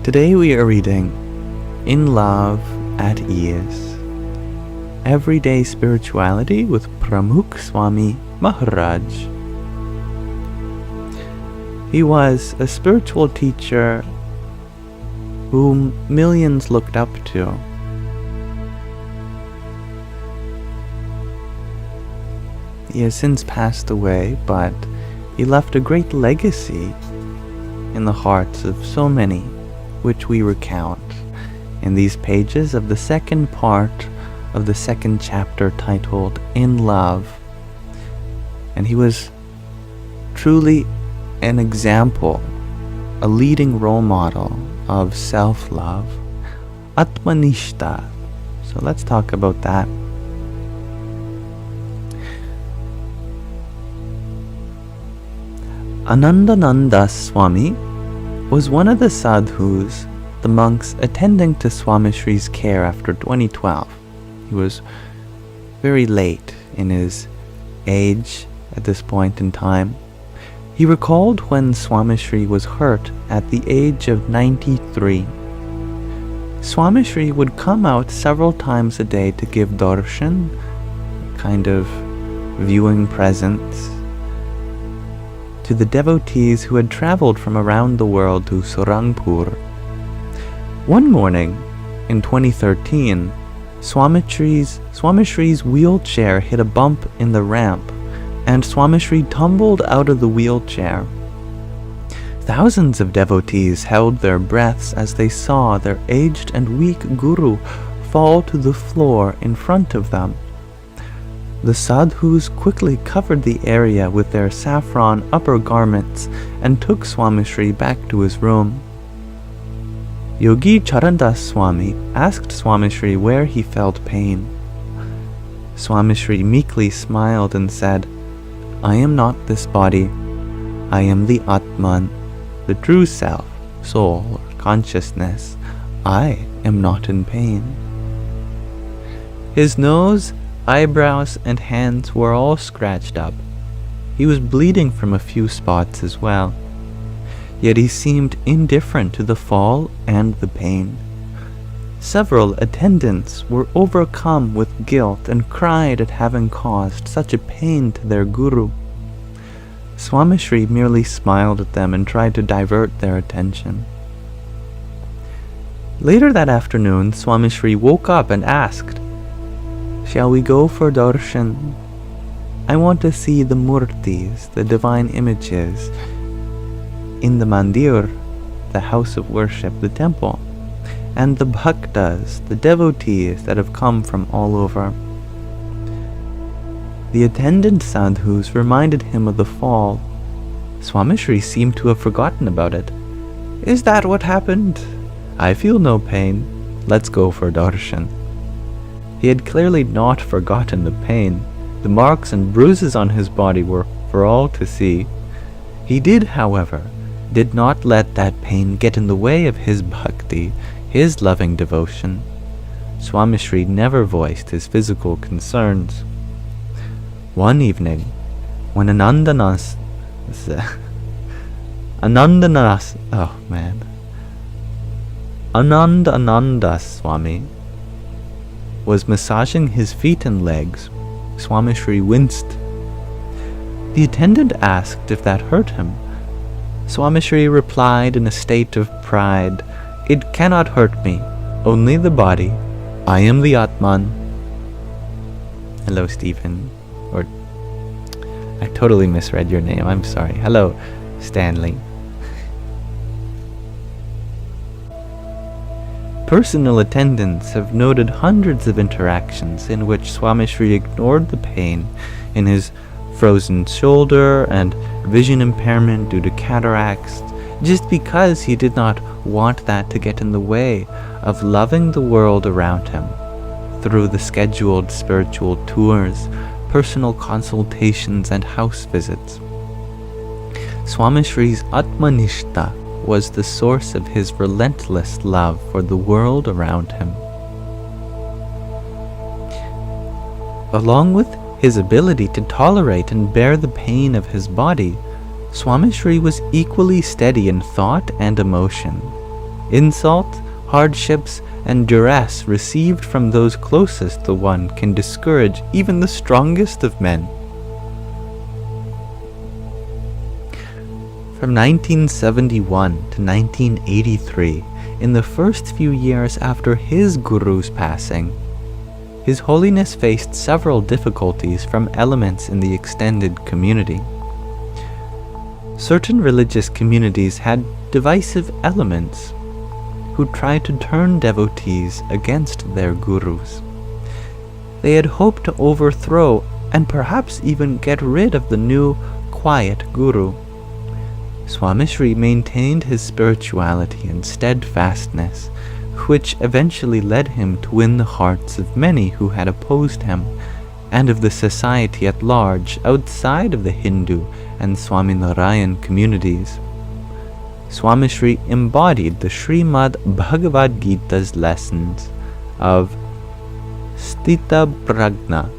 Today we are reading In Love at Ease, Everyday Spirituality with Pramukh Swami Maharaj. He was a spiritual teacher whom millions looked up to. He has since passed away, but he left a great legacy in the hearts of so many, which we recount in these pages of the second part of the second chapter titled In Love. And he was truly an example, a leading role model of self-love, Atmanishta. So let's talk about that. Anandananda Swami was one of the sadhus, the monks attending to Swamishri's care after 2012. He was very late in his age at this point in time. He recalled when Swamishri was hurt at the age of 93. Swamishri would come out several times a day to give darshan, kind of viewing presents, to the devotees who had traveled from around the world to Surangpur. One morning, in 2013, Swamishri's wheelchair hit a bump in the ramp, and Swamishri tumbled out of the wheelchair. Thousands of devotees held their breaths as they saw their aged and weak guru fall to the floor in front of them. The sadhus quickly covered the area with their saffron upper garments and took Swamishri back to his room. Yogi Trivedi Swami asked Swamishri where he felt pain. Swamishri meekly smiled and said, "I am not this body. I am the Atman, the true self, soul, or consciousness. I am not in pain." His nose, eyebrows, and hands were all scratched up. He was bleeding from a few spots as well. Yet he seemed indifferent to the fall and the pain. Several attendants were overcome with guilt and cried at having caused such a pain to their guru. Swamishri merely smiled at them and tried to divert their attention. Later that afternoon, Swamishri woke up and asked, "Shall we go for darshan? I want to see the murtis, the divine images, in the mandir, the house of worship, the temple, and the bhaktas, the devotees that have come from all over." The attendant sadhus reminded him of the fall. Swamishri seemed to have forgotten about it. "Is that what happened? I feel no pain. Let's go for darshan." He had clearly not forgotten the pain. The marks and bruises on his body were for all to see. He did not let that pain get in the way of his bhakti, his loving devotion. Swamishri never voiced his physical concerns. One evening, when Anandananda Swami was massaging his feet and legs, Swamishri winced. The attendant asked if that hurt him. Swamishri replied in a state of pride, "It cannot hurt me, only the body. I am the Atman." Hello, Stephen. Or, I totally misread your name, I'm sorry. Hello, Stanley. Personal attendants have noted hundreds of interactions in which Swamishri ignored the pain in his frozen shoulder and vision impairment due to cataracts, just because he did not want that to get in the way of loving the world around him through the scheduled spiritual tours, personal consultations, and house visits. Swamishri's Atmanishta was the source of his relentless love for the world around him. Along with his ability to tolerate and bear the pain of his body, Swamishri was equally steady in thought and emotion. Insult, hardships, and duress received from those closest to one can discourage even the strongest of men. From 1971 to 1983, in the first few years after his guru's passing, His Holiness faced several difficulties from elements in the extended community. Certain religious communities had divisive elements who tried to turn devotees against their gurus. They had hoped to overthrow and perhaps even get rid of the new, quiet guru. Swamishri maintained his spirituality and steadfastness, which eventually led him to win the hearts of many who had opposed him, and of the society at large outside of the Hindu and Swaminarayan communities. Swamishri embodied the Srimad Bhagavad Gita's lessons of Sthita Prajna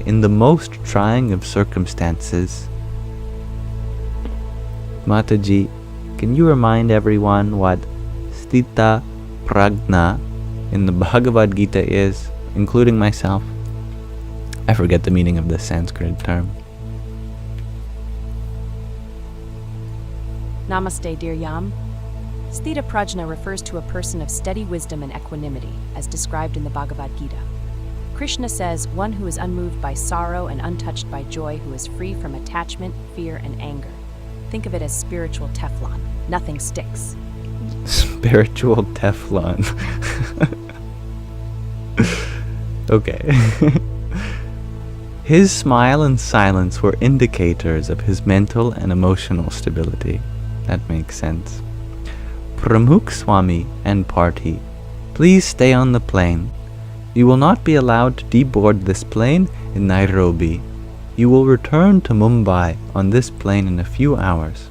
in the most trying of circumstances. Mataji, can you remind everyone what Sthita Prajna in the Bhagavad Gita is, including myself? I forget the meaning of this Sanskrit term. Namaste, dear Yam. Sthita Prajna refers to a person of steady wisdom and equanimity, as described in the Bhagavad Gita. Krishna says, one who is unmoved by sorrow and untouched by joy, who is free from attachment, fear, and anger. Think of it as spiritual Teflon. Nothing sticks. Spiritual Teflon. Okay. His smile and silence were indicators of his mental and emotional stability. That makes sense. Pramukh Swami and party, please stay on the plane. You will not be allowed to deboard this plane in Nairobi. You will return to Mumbai on this plane in a few hours.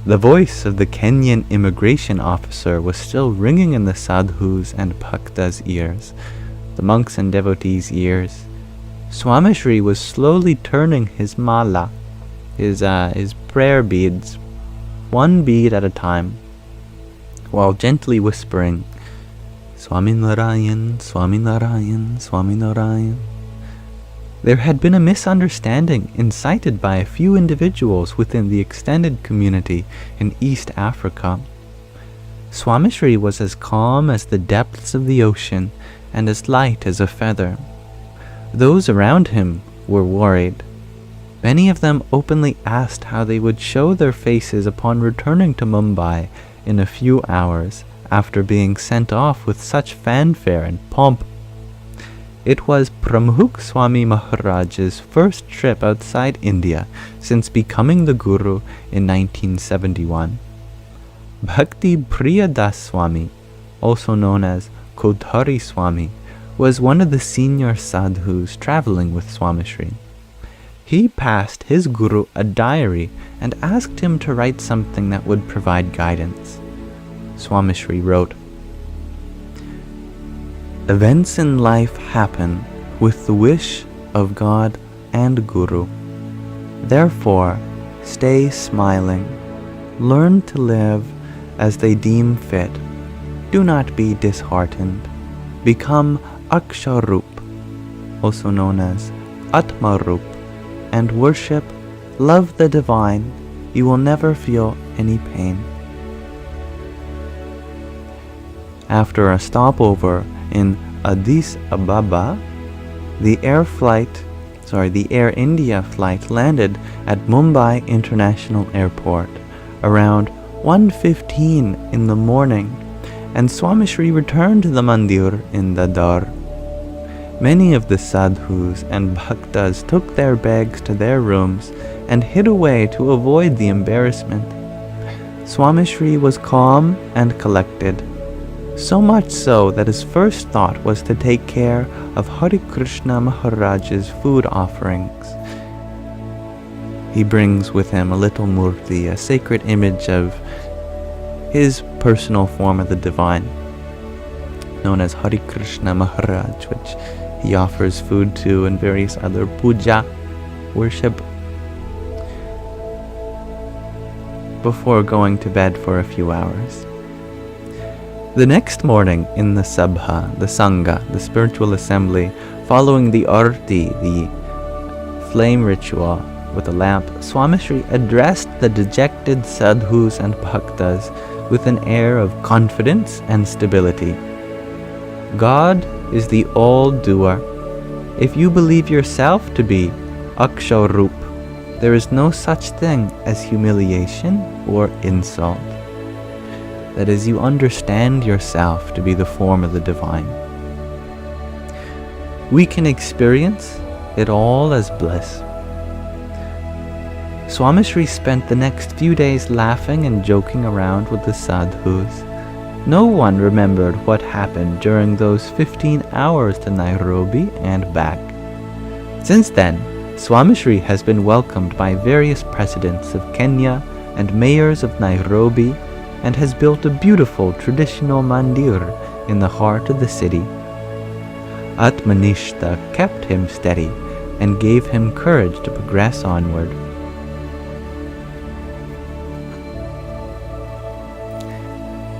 The voice of the Kenyan immigration officer was still ringing in the sadhus and bhaktas' ears, the monks' and devotees' ears. Swamishri was slowly turning his mala, his prayer beads, one bead at a time, while gently whispering, Swaminarayan, Swaminarayan, Swaminarayan. There had been a misunderstanding incited by a few individuals within the extended community in East Africa. Swamishri was as calm as the depths of the ocean and as light as a feather. Those around him were worried. Many of them openly asked how they would show their faces upon returning to Mumbai in a few hours after being sent off with such fanfare and pomp. It was Pramukh Swami Maharaj's first trip outside India since becoming the Guru in 1971. Bhakti Priyadas Swami, also known as Kothari Swami, was one of the senior sadhus traveling with Swamishri. He passed his Guru a diary and asked him to write something that would provide guidance. Swamishri wrote, Events in life happen with the wish of God and Guru. Therefore, stay smiling. Learn to live as they deem fit. Do not be disheartened. Become Aksharup, also known as Atmarup, and worship, love the divine. You will never feel any pain. After a stopover in Addis Ababa, the Air India flight landed at Mumbai International Airport around 1:15 in the morning, and Swamishri returned to the mandir in Dadar. Many of the sadhus and bhaktas took their bags to their rooms and hid away to avoid the embarrassment. Swamishri was calm and collected, so much so that his first thought was to take care of Hare Krishna Maharaj's food offerings. He brings with him a little murti, a sacred image of his personal form of the divine, known as Hare Krishna Maharaj, which he offers food to and various other puja, worship, before going to bed for a few hours. The next morning in the Sabha, the Sangha, the spiritual assembly, following the Arti, the flame ritual with a lamp, Swamishri addressed the dejected sadhus and bhaktas with an air of confidence and stability. God is the all-doer. If you believe yourself to be Aksharup, there is no such thing as humiliation or insult. That is, you understand yourself to be the form of the divine. We can experience it all as bliss. Swamishri spent the next few days laughing and joking around with the sadhus. No one remembered what happened during those 15 hours to Nairobi and back. Since then, Swamishri has been welcomed by various presidents of Kenya and mayors of Nairobi and has built a beautiful traditional mandir in the heart of the city. Atmanishta kept him steady and gave him courage to progress onward.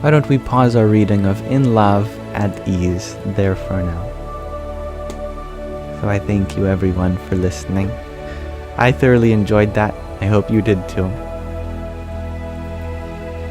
Why don't we pause our reading of In Love at Ease there for now. So I thank you everyone for listening. I thoroughly enjoyed that. I hope you did too.